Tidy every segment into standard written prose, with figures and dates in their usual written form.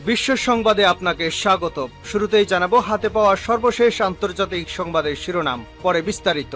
বিশ্ব সংবাদে আপনাকে স্বাগত। শুরুতেই জানাবো হাতে পাওয়া সর্বশেষ আন্তর্জাতিক সংবাদের শিরোনাম, পরে বিস্তারিত।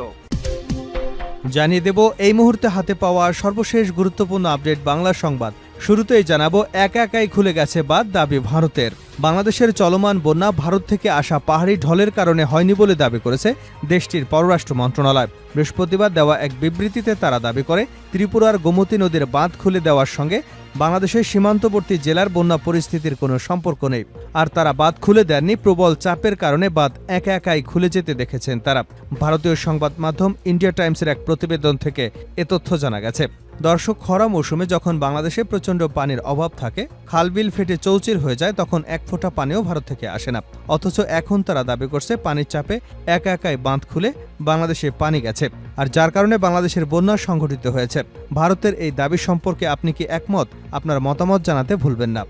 জানিয়ে দেব এই মুহূর্তে হাতে পাওয়া সর্বশেষ গুরুত্বপূর্ণ আপডেট বাংলা সংবাদ। শুরুতেই জানাবো একাই খুলে গেছে বাঁধ, দাবি ভারতের। বাংলাদেশের চলমান বন্যা ভারত থেকে আসা পাহাড়ি ঢলের কারণে হয়নি বলে দাবি করেছে দেশটির পররাষ্ট্র মন্ত্রণালয়। বৃহস্পতিবার দেওয়া এক বিবৃতিতে তারা দাবি করে ত্রিপুরার গোমতী নদীর বাঁধ খুলে দেওয়ার সঙ্গে বাংলাদেশের সীমান্তবর্তী জেলার বন্যা পরিস্থিতির কোনো সম্পর্ক নেই। আর তারা বাঁধ খুলে দেননি, প্রবল চাপের কারণে বাঁধ একাই খুলে যেতে দেখেছেন তারা। ভারতীয় সংবাদ মাধ্যম ইন্ডিয়া টাইমসের এক প্রতিবেদন থেকে এ তথ্য জানা গেছে। দর্শক, খরা মৌসুমে যখন বাংলাদেশে প্রচণ্ড পানির অভাব থাকে, খালবিল ফেটে চৌচির হয়ে যায়, তখন এক ফোঁটা পানিও ভারত থেকে আসে না। অথচ এখন তারা দাবি করছে পানির চাপে একাই বাঁধ খুলে বাংলাদেশে পানি গেছে, আর যার কারণে বাংলাদেশের বন্যা সংঘটিত হয়েছে। ভারতের এই দাবি সম্পর্কে আপনি কি একমত? আপনার মতামত জানাতে ভুলবেন না।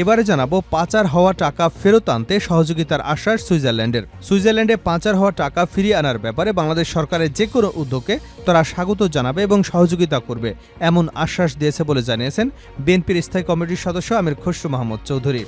এবারে জানাবো পাচার হওয়া টাকা ফেরত আনতে সহযোগিতার আশ্বাস সুইজারল্যান্ডের। সুইজারল্যান্ডে পাচার হওয়া টাকা ফিরিয়ে আনার ব্যাপারে বাংলাদেশ সরকারের যে কোনো উদ্যোগকে তারা স্বাগত জানাবে এবং সহযোগিতা করবে, এমন আশ্বাস দিয়েছে বলে জানিয়েছেন বিএনপির স্থায়ী কমিটির সদস্য আমির খসরু মাহমুদ চৌধুরী।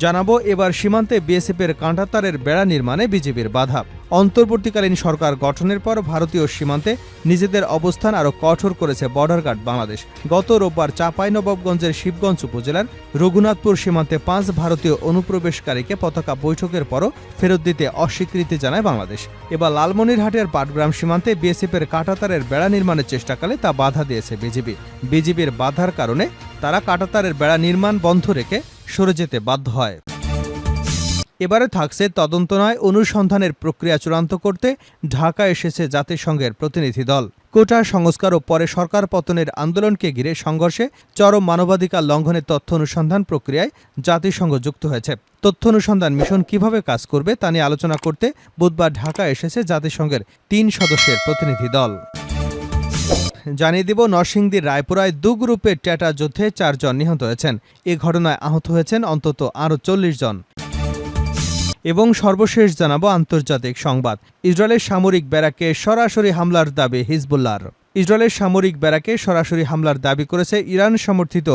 জানাবো এবার সীমান্তে বিএসএফের কাঁটাতারের বেড়া নির্মাণে বিজেপির বাধা। অন্তর্বর্তীকালীন সরকার গঠনের পর ভারতীয় সীমান্তে নিজেদের অবস্থান আরও কঠোর করেছে বর্ডার গার্ড বাংলাদেশ। গত রোববার চাঁপাইনবাবগঞ্জের শিবগঞ্জ উপজেলার রঘুনাথপুর সীমান্তে 5 ভারতীয় অনুপ্রবেশকারীকে পতাকা বৈঠকের পরও ফেরত দিতে অস্বীকৃতি জানায় বাংলাদেশ। এবার লালমনিরহাটের পাটগ্রাম সীমান্তে বিএসএফের কাঁটাতারের বেড়া নির্মাণের চেষ্টাকালে তা বাধা দিয়েছে বিজিবির বাধার কারণে তারা কাঁটাতারের বেড়া নির্মাণ বন্ধ রেখে সরে যেতে বাধ্য হয়। এবারে থাকছে তদন্ত নয়, অনুসন্ধানের প্রক্রিয়া চূড়ান্ত করতে ঢাকা এসেছে জাতিসংঘের প্রতিনিধি দল। কোটা সংস্কার ও পরে সরকার পতনের আন্দোলনকে ঘিরে সংঘর্ষে চরম মানবাধিকার লঙ্ঘনের তথ্য অনুসন্ধান প্রক্রিয়ায় জাতিসংঘ যুক্ত হয়েছে। তথ্য অনুসন্ধান মিশন কিভাবে কাজ করবে তা নিয়ে আলোচনা করতে বুধবার ঢাকা এসেছে জাতিসংঘের 3 সদস্যের প্রতিনিধি দল। জানিয়ে দিব নরসিংদীর রায়পুরায় 2 গ্রুপের ট্যাটা যুদ্ধে 4 জন নিহত হয়েছেন। এ ঘটনায় আহত হয়েছেন অন্তত আরও 40 জন। এবং সর্বশেষ জানাবো আন্তর্জাতিক সংবাদ। ইসরায়েলের সামরিক ব্যারাকে সরাসরি হামলার দাবি হিজবুল্লাহর। ইসরায়েলের সামরিক ব্যারাকে সরাসরি হামলার দাবি করেছে ইরান সমর্থিত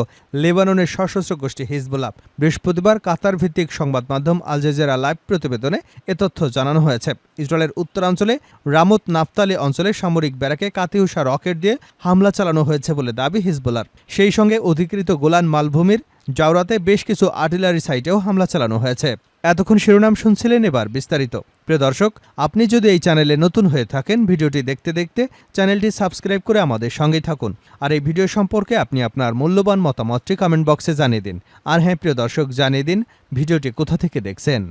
লেবাননের সশস্ত্র গোষ্ঠী হিজবুল্লাহ। বৃহস্পতিবার কাতার ভিত্তিক সংবাদ মাধ্যম আল জাজিরা লাইভ প্রতিবেদনে এ তথ্য জানানো হয়েছে। ইসরায়েলের উত্তরাঞ্চলে রামত নাফতালি অঞ্চলে সামরিক ব্যারাকে কাতিউষা রকেট দিয়ে হামলা চালানো হয়েছে বলে দাবি হিজবুল্লাহর। সেই সঙ্গে অধিকৃত গোলান মালভূমির জাওরাতে বেশ কিছু আর্টিলারি সাইটেও হামলা চালানো হয়েছে। এতক্ষণ শিরোনাম শুনছিলেন, এবার বিস্তারিত। প্রিয় দর্শক, আপনি যদি এই চ্যানেলে নতুন হয়ে থাকেন, ভিডিওটি দেখতে দেখতে চ্যানেলটি সাবস্ক্রাইব করে আমাদের সঙ্গেই থাকুন। আর এই ভিডিও সম্পর্কে আপনি আপনার মূল্যবান মতামতটি কমেন্ট বক্সে জানিয়ে দিন। আর হ্যাঁ প্রিয় দর্শক, জানিয়ে দিন ভিডিওটি কোথা থেকে দেখছেন।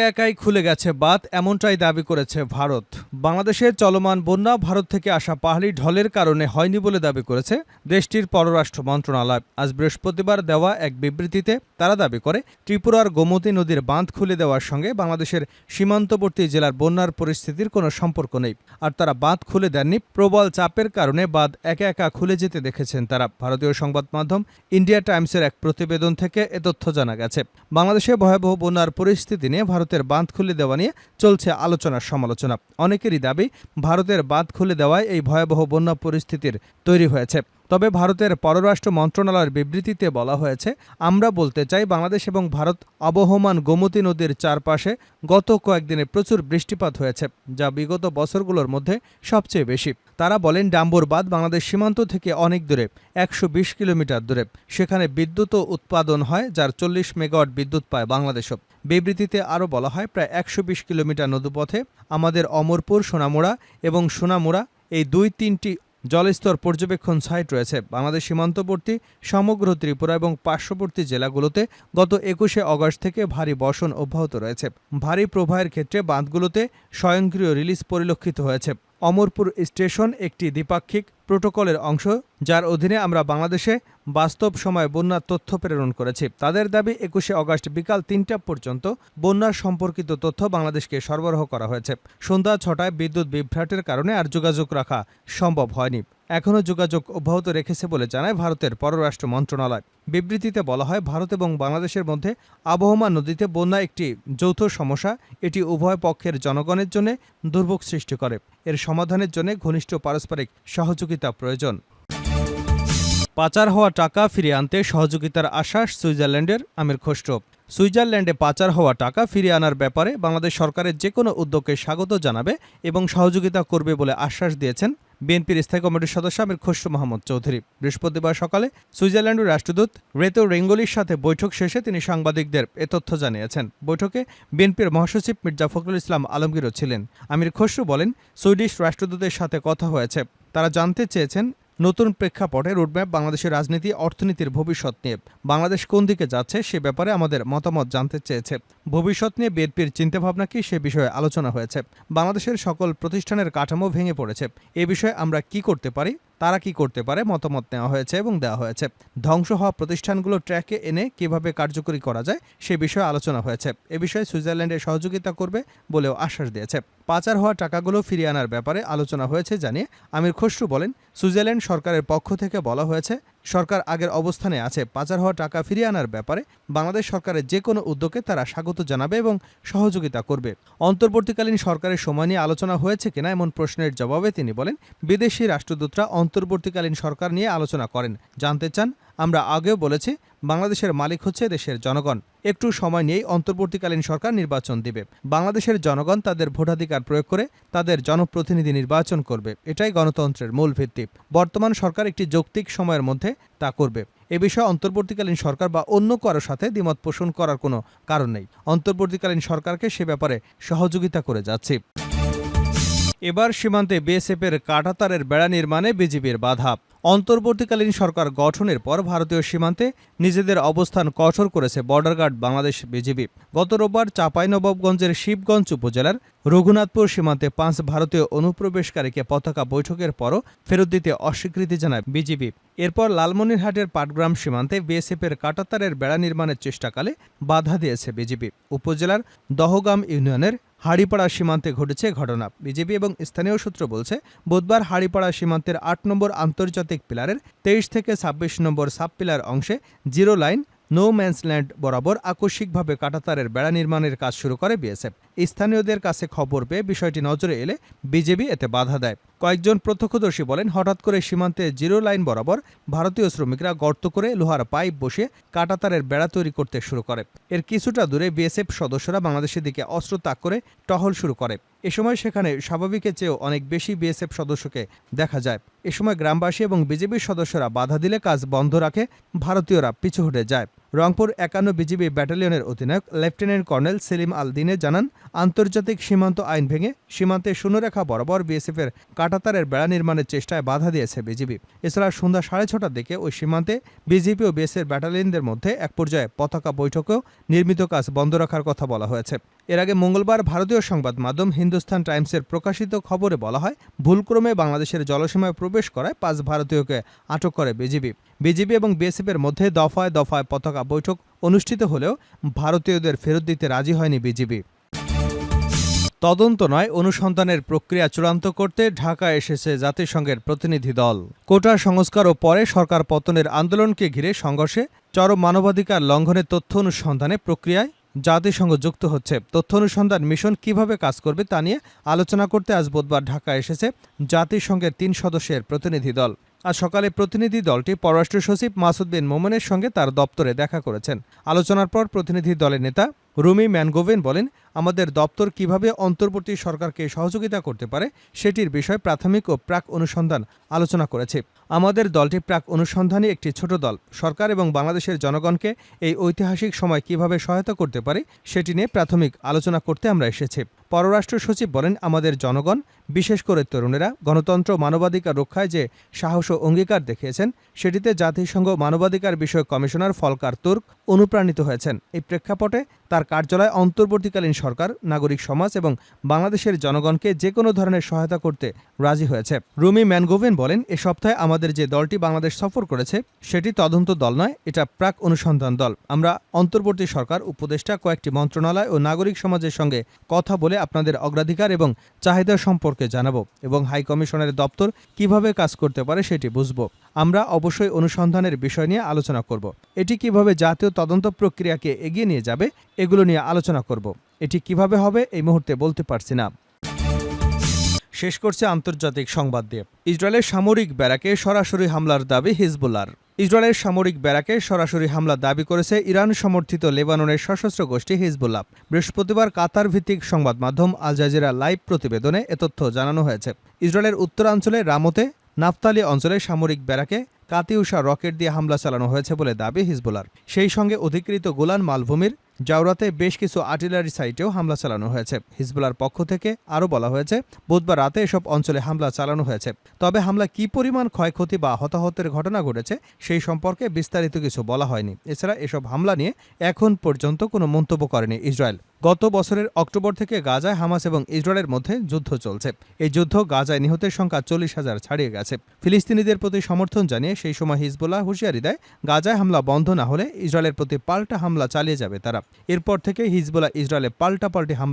একাই খুলে গেছে বাঁধ, এমনটাই দাবি করেছে ভারত। বাংলাদেশের চলমান বন্যা ভারত থেকে আসা পাহাড়ি ঢলের কারণে হয়নি বলে দাবি করেছে দেশটির পররাষ্ট্র মন্ত্রণালয়। আজ বৃহস্পতিবার দেওয়া এক বিবৃতিতে তারা দাবি করে ত্রিপুরার গোমতী নদীর বাঁধ খুলে দেওয়ার সঙ্গে বাংলাদেশের সীমান্তবর্তী জেলার বন্যার পরিস্থিতির কোনো সম্পর্ক নেই। আর তারা বাঁধ খুলে দেননি, প্রবল চাপের কারণে বাঁধ একা খুলে যেতে দেখেছেন তারা। ভারতীয় সংবাদ মাধ্যম ইন্ডিয়া টাইমসের এক প্রতিবেদন থেকে এ তথ্য জানা গেছে। বাংলাদেশে ভয়াবহ বন্যার পরিস্থিতি নিয়ে ভারতের বাঁধ খুলে দেওয়া নিয়ে চলছে আলোচনার সমালোচনা। অনেকেরই দাবি ভারতের বাঁধ খুলে দেওয়ায় এই ভয়াবহ বন্যা পরিস্থিতির তৈরি হয়েছে। তবে ভারতের পররাষ্ট্র মন্ত্রণালয়ের বিবৃতিতে বলা হয়েছে, আমরা বলতে চাই বাংলাদেশ এবং ভারত আবহমান গোমতী নদীর চারপাশে গত কয়েকদিনে প্রচুর বৃষ্টিপাত হয়েছে, যা বিগত বছরগুলোর মধ্যে সবচেয়ে বেশি। তারা বলেন ডাম্বুর বাঁধ বাংলাদেশ সীমান্ত থেকে অনেক দূরে, 120 কিলোমিটার দূরে। সেখানে বিদ্যুৎও উৎপাদন হয়, যার 40 মেগাওয়াট বিদ্যুৎ পায় বাংলাদেশও। বিবৃতিতে আরও বলা হয়, প্রায় 120 কিলোমিটার নদীপথে আমাদের অমরপুর, সোনামুড়া এবং সোনামুড়া এই 2-3টি জলস্তর পর্যবেক্ষণ সাইট রয়েছে। বাংলাদেশ সীমান্তবর্তী সমগ্র ত্রিপুরা এবং পার্শ্ববর্তী জেলাগুলোতে গত 21শে আগস্ট থেকে ভারী বর্ষণ অব্যাহত রয়েছে। ভারী প্রবাহের ক্ষেত্রে বাঁধগুলোতে স্বয়ংক্রিয় রিলিজ পরিলক্ষিত হয়েছে। অমরপুর স্টেশন একটি দ্বিপাক্ষিক প্রোটোকলের অংশ, যার অধীনে আমরা বাংলাদেশে বাস্তব সময়ে বন্যার তথ্য প্রেরণ করেছি। তাদের দাবি 21শে আগস্ট বিকাল 3টা পর্যন্ত বন্যার সম্পর্কিত তথ্য বাংলাদেশকে সরবরাহ করা হয়েছে। সন্ধ্যা 6টায় বিদ্যুৎ বিভ্রাটের কারণে আর যোগাযোগ রাখা সম্ভব হয়নি। এখনও যোগাযোগ অব্যাহত রেখেছে বলে জানায় ভারতের পররাষ্ট্র মন্ত্রণালয়। বিবৃতিতে বলা হয়, ভারত এবং বাংলাদেশের মধ্যে আবহমান নদীতে বন্যা একটি যৌথ সমস্যা। এটি উভয় পক্ষের জনগণের জন্য দুর্ভোগ সৃষ্টি করে। এর সমাধানের জন্য ঘনিষ্ঠ পারস্পরিক সহযোগিতা প্রয়োজন। পাচার হওয়া টাকা ফিরিয়ে আনতে সহযোগিতার আশ্বাস সুইজারল্যান্ডের আমির খসরু। সুইজারল্যান্ডে পাচার হওয়া টাকা ফিরিয়ে আনার ব্যাপারে বাংলাদেশ সরকারের যে কোনো উদ্যোগকে স্বাগত জানাবে এবং সহযোগিতা করবে বলে আশ্বাস দিয়েছেন বিএনপির স্থায়ী কমিটির সদস্য আমির খসরু মাহমুদ চৌধুরী। বৃহস্পতিবার সকালে সুইজারল্যান্ডের রাষ্ট্রদূত রেতো রেঙ্গলির সাথে বৈঠক শেষে তিনি সাংবাদিকদের এ তথ্য জানিয়েছেন। বৈঠকে বিএনপির মহাসচিব মির্জা ফখরুল ইসলাম আলমগীরও ছিলেন। আমির খসরু বলেন, সুইডিশ রাষ্ট্রদূতের সাথে কথা হয়েছে। তারা জানতে চেয়েছেন নতুন প্রেক্ষাপটে রোডম্যাপ বাংলাদেশের রাজনীতি অর্থনীতির ভবিষ্যৎ নিয়ে বাংলাদেশ কোন দিকে যাচ্ছে সে ব্যাপারে আমাদের মতামত জানতে চেয়েছে। ভবিষ্যৎ নিয়ে বিএনপির চিন্তাভাবনা কি সে বিষয়ে আলোচনা হয়েছে। বাংলাদেশের সকল প্রতিষ্ঠানের কাঠামো ভেঙে পড়েছে, এ বিষয়ে আমরা কি করতে পারি, তারা কি করতে পারে মতামত নেওয়া হয়েছে এবং দেওয়া হয়েছে। ধ্বংস হওয়া প্রতিষ্ঠানগুলো ট্র্যাকে এনে কিভাবে কার্যকরী করা যায় সে বিষয়ে আলোচনা হয়েছে। এ বিষয়ে সুইজারল্যান্ডে সহযোগিতা করবে বলেও আশ্বাস দিয়েছে। পাচার হওয়া টাকাগুলো ফিরিয়ে আনার ব্যাপারে আলোচনা হয়েছে জানিয়ে আমির খসরু বলেন, সুইজারল্যান্ড সরকারের পক্ষ থেকে বলা হয়েছে সরকার আগের অবস্থানে আছে। পাচার হওয়া টাকা ফিরিয়ে আনার ব্যাপারে বাংলাদেশ সরকারের যে কোনো উদ্যোগে তারা স্বাগত জানাবে এবং সহযোগিতা করবে। অন্তর্বর্তীকালীন সরকারের সময় নিয়ে আলোচনা হয়েছে কিনা এমন প্রশ্নের জবাবে তিনি বলেন, বিদেশি রাষ্ট্রদূতরা অন্তর্বর্তীকালীন সরকার নিয়ে আলোচনা করেন, জানতে চান। আমরা আগেও বলেছি বাংলাদেশের মালিক হচ্ছে দেশের জনগণ। একটু সময় নিয়েই অন্তর্বর্তীকালীন সরকার নির্বাচন দিবে। বাংলাদেশের জনগণ তাদের ভোটাধিকার প্রয়োগ করে তাদের জনপ্রতিনিধি নির্বাচন করবে। এটাই গণতন্ত্রের মূল ভিত্তি। বর্তমান সরকার একটি যৌক্তিক সময়ের মধ্যে তা করবে। এ বিষয়ে অন্তর্বর্তীকালীন সরকার বা অন্য কারোর সাথে দ্বিমত পোষণ করার কোনো কারণ নেই। অন্তর্বর্তীকালীন সরকারকে সে ব্যাপারে সহযোগিতা করে যাচ্ছি। এবার সীমান্তে বিএসএফের কাঁটাতারের বেড়া নির্মাণে বিজিবির বাধা। অন্তর্বর্তীকালীন সরকার গঠনের পর ভারতীয় সীমান্তে নিজেদের অবস্থান কঠোর করেছে বর্ডার গার্ড বাংলাদেশ বিজিবি। গত রোববার চাঁপাইনবাবগঞ্জের শিবগঞ্জ উপজেলার রঘুনাথপুর সীমান্তে 5 ভারতীয় অনুপ্রবেশকারীকে পতাকা বৈঠকের পরও ফেরত দিতে অস্বীকৃতি জানায় বিজিবি। এরপর লালমনিরহাটের পাটগ্রাম সীমান্তে বিএসএফের কাঁটাতারের বেড়া নির্মাণের চেষ্টাকালে বাধা দিয়েছে বিজিবি। উপজেলার দহগাম ইউনিয়নের হাড়িপাড়া সীমান্তে ঘটেছে ঘটনা। বিজেপি এবং স্থানীয় সূত্র বলছে, বুধবার হাড়িপাড়া সীমান্তের 8 নম্বর আন্তর্জাতিক পিলারের 23 থেকে 26 নম্বর সাব পিলার অংশে zero line no man's land বরাবর আকস্মিকভাবে কাঁটাতারের বেড়া নির্মাণের কাজ শুরু করে বিএসএফ। স্থানীয়দের কাছে খবর পেয়ে বিষয়টি নজরে এলে বিজেপি এতে বাধা দেয়। কয়েকজন প্রত্যক্ষদর্শী বলেন, হঠাৎ করে সীমান্তে জিরো লাইন বরাবর ভারতীয় শ্রমিকরা গর্ত করে লোহার পাইপ বসিয়ে কাঁটাতারের বেড়া তৈরি করতে শুরু করে। এর কিছুটা দূরে বিএসএফ সদস্যরা বাংলাদেশের দিকে অস্ত্র তাক করে টহল শুরু করে। এ সময় সেখানে স্বাভাবিকের চেয়েও অনেক বেশি বিএসএফ সদস্যকে দেখা যায়। এ সময় গ্রামবাসী এবং বিজেপির সদস্যরা বাধা দিলে কাজ বন্ধ রাখে ভারতীয়রা পিছু হটে যায়। রংপুর 51 বিজিবি ব্যাটালিয়নের অধিনায়ক লেফটেন্যান্ট কর্নেল সেলিম আল দিনে জানান, আন্তর্জাতিক সীমান্ত আইন ভেঙে সীমান্তে শূন্যরেখা বরাবর বিএসএফের কাঁটাতারের বেড়া নির্মাণের চেষ্টায় বাধা দিয়েছে বিজিবি। এছাড়া সন্ধ্যা 6:30টার দিকে ওই সীমান্তে বিজিবি ও বিএসএফ ব্যাটালিয়নদের মধ্যে এক পর্যায়ে পতাকা বৈঠকেও নির্মিত কাজ বন্ধ রাখার কথা বলা হয়েছে। এর আগে মঙ্গলবার ভারতীয় সংবাদ মাধ্যম হিন্দুস্তান টাইমসের প্রকাশিত খবরে বলা হয়, ভুলক্রমে বাংলাদেশের জলসীমায় প্রবেশ করায় 5 ভারতীয়কে আটক করে বিজিবি। বিজিবি এবং বিএসএফের মধ্যে দফায় দফায় পতাকা বৈঠক অনুষ্ঠিত হলেও ভারতীয়দের ফেরত দিতে রাজি হয়নি বিজিবি। তদন্ত নয়, অনুসন্ধানের প্রক্রিয়া চূড়ান্ত করতে ঢাকা এসেছে জাতিসংঘের প্রতিনিধি দল। কোটা সংস্কার ও পরে সরকার পতনের আন্দোলনকে ঘিরে সংঘর্ষে চরম মানবাধিকার লঙ্ঘনের তথ্য অনুসন্ধানে প্রক্রিয়ায় জাতিসংঘ যুক্ত হচ্ছে। তথ্য অনুসন্ধান মিশন কিভাবে কাজ করবে তা নিয়ে আলোচনা করতে আজ বুধবার ঢাকা এসেছে জাতিসংঘের 3 সদস্যের প্রতিনিধি দল। আজ সকালে প্রতিনিধি দলটি পররাষ্ট্র সচিব মাসুদ বিন মোমেনের সঙ্গে তার দপ্তরে দেখা করেছেন। আলোচনার পর প্রতিনিধি দলের নেতা রুমি ম্যানগোভেন বলেন, আমাদের দপ্তর কিভাবে অন্তর্বর্তী সরকারকে সহযোগিতা করতে পারে সেটির বিষয়ে প্রাথমিক ও প্রাক অনুসন্ধান আলোচনা করেছে। আমাদের দলটি প্রাক অনুসন্ধানী একটি ছোট দল। সরকার এবং বাংলাদেশের জনগণকে এই ঐতিহাসিক সময় কিভাবে সহায়তা করতে পারে সেটি নিয়ে প্রাথমিক আলোচনা করতে আমরা এসেছি। পররাষ্ট্র সচিব বলেন, আমাদের জনগণ, বিশেষ করে তরুণেরা গণতন্ত্র মানবাধিকার রক্ষায় যে সাহস ও অঙ্গীকার দেখিয়েছেন সেটিতে জাতিসংঘ মানবাধিকার বিষয়ক কমিশনার ফলকার তুর্ক অনুপ্রাণিত হয়েছেন। এই প্রেক্ষাপটে তার কার্যালয় অন্তর্বর্তীকালীন সরকার, নাগরিক সমাজ এবং বাংলাদেশের জনগণকে যে কোনো ধরনের সহায়তা করতে রাজি হয়েছে। রুমি ম্যানগোভেন বলেন, এ সপ্তাহে আমাদের যে দলটি বাংলাদেশ সফর করেছে সেটি তদন্ত দল নয়, এটা প্রাক অনুসন্ধান দল। আমরা অন্তর্বর্তী সরকার, উপদেষ্টা, কয়েকটি মন্ত্রণালয় ও নাগরিক সমাজের সঙ্গে কথা বলে আপনাদের অগ্রাধিকার এবং চাহিদা সম্পর্কে জানাবো এবং হাই কমিশনের দপ্তর কিভাবে কাজ করতে পারে সেটি বুঝব। আমরা অবশ্যই অনুসন্ধানের বিষয় নিয়ে আলোচনা করব। এটি কিভাবে জাতীয় তদন্ত প্রক্রিয়াকে এগিয়ে নিয়ে যাবে এগুলো নিয়ে আলোচনা করব। এটি কিভাবে হবে এই মুহূর্তে বলতে পারছি না। শেষ করছে আন্তর্জাতিক সংবাদ দিয়ে। ইসরায়েলের সামরিক ব্যারাকে সরাসরি হামলার দাবি হিজবুল্লাহর। ইসরায়েলের সামরিক ব্যারাকে সরাসরি হামলা দাবি করেছে ইরান সমর্থিত লেবাননের সশস্ত্র গোষ্ঠী হিজবুল্লাহ। বৃহস্পতিবার কাতার ভিত্তিক সংবাদ মাধ্যম আল জাজিরা লাইভ প্রতিবেদনে এ তথ্য জানানো হয়েছে। ইসরায়েলের উত্তরাঞ্চলে রামোতে নাফতালি অঞ্চলে সামরিক ব্যারাকে কাতিউষা রকেট দিয়ে হামলা চালানো হয়েছে বলে দাবি হিজবুল্লাহর। সেই সঙ্গে অধিকৃত গোলান মালভূমির জাওরাতে বেশ কিছু আর্টিলারি সাইটেও হামলা চালানো হয়েছে। হিজবুল্লাহর পক্ষ থেকে আরও বলা হয়েছে, বুধবার রাতে এসব অঞ্চলে হামলা চালানো হয়েছে। তবে হামলা কী পরিমাণ ক্ষয়ক্ষতি বা হতাহতের ঘটনা ঘটেছে সেই সম্পর্কে বিস্তারিত কিছু বলা হয়নি। এছাড়া এসব হামলা নিয়ে এখন পর্যন্ত কোনো মন্তব্য করেনি ইসরায়েল। গত বছরের অক্টোবর থেকে গাজায় হামাস এবং ইসরায়েলের মধ্যে যুদ্ধ চলছে। এই যুদ্ধ গাজায় নিহতের সংখ্যা 40,000 ছাড়িয়ে গেছে। ফিলিস্তিনিদের প্রতি সমর্থন জানিয়ে সেই সময় হিজবুল্লাহ হুঁশিয়ারি দেয়, গাজায় হামলা বন্ধ না হলে ইসরায়েলের প্রতি পাল্টা হামলা চালিয়ে যাবে তারা। এরপর থেকে হিজবুল্লাহ ইসরায়েলে পাল্টাপাল্টি হামলা